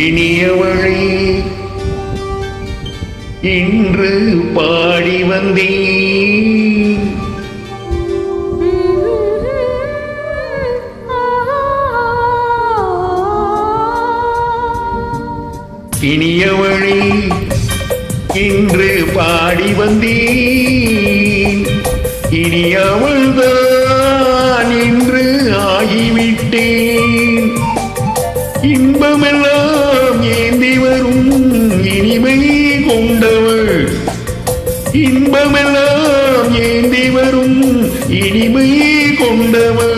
இனியவளே இன்று பாடி வந்தேன். இனியவளே இன்று பாடி வந்தேன். இனியவள்தான் இன்று ஆகிவிட்டேன். இன்பமெல்லாம் ஏந்தி வரும் இனிமை கொண்டவள். இன்பமெல்லாம் ஏந்தி வரும் இனிமை கொண்டவள்.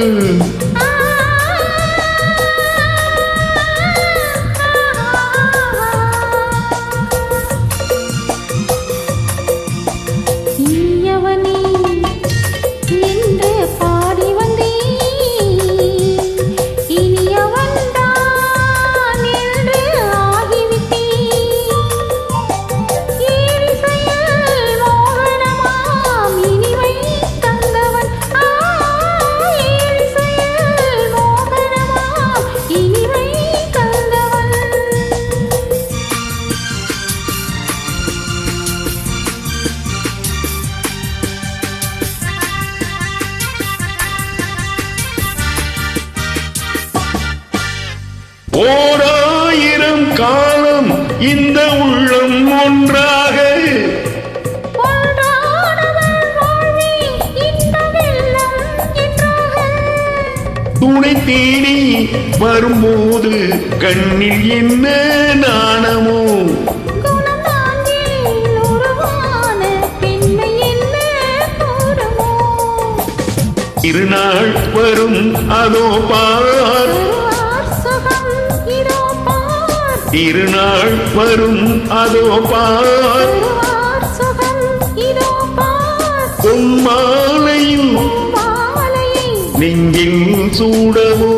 ஓராயிரம் காலம் இந்த உள்ளம் ஒன்றாக துணை தேடி வரும்போது கண்ணில் என்ன நாணமோ. இருநாள் வரும் அதோ பார். இருநாள் வரும் அதோ பார். பொன்மாலையும் நெஞ்சில் சூடவோ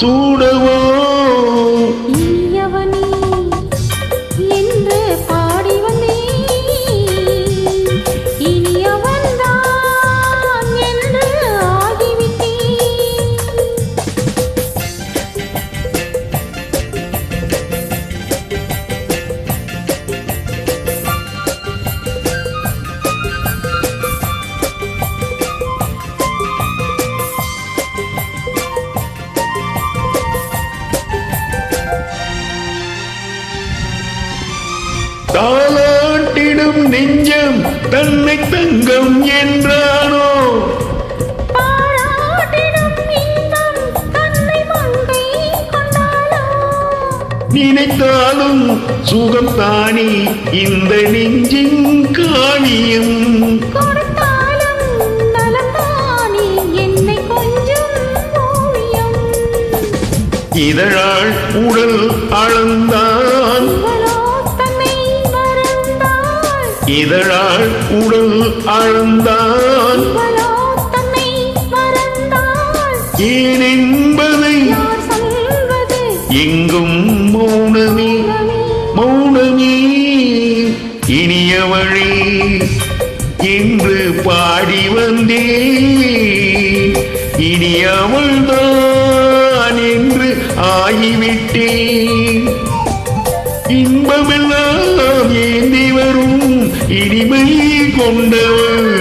சூடவோ. தாலாட்டிடும் நெஞ்சம் தன்னை தங்கம் என்றானோ. நினைத்தாலும் சுகம் தானே இந்த நெஞ்சின் காணியம். இதழால் உடல் அளந்தான். இதழால் உடல் அளந்தான். ஏன் என்பதை எங்கும் மௌனமே மௌனமே. இனியவளே என்று பாடி வந்தேன். இனியவள்தான் என்று ஆகிவிட்டேன். இன்பமெல்லாம் ஏந்தி வரும் இனிமை கொண்டவள்.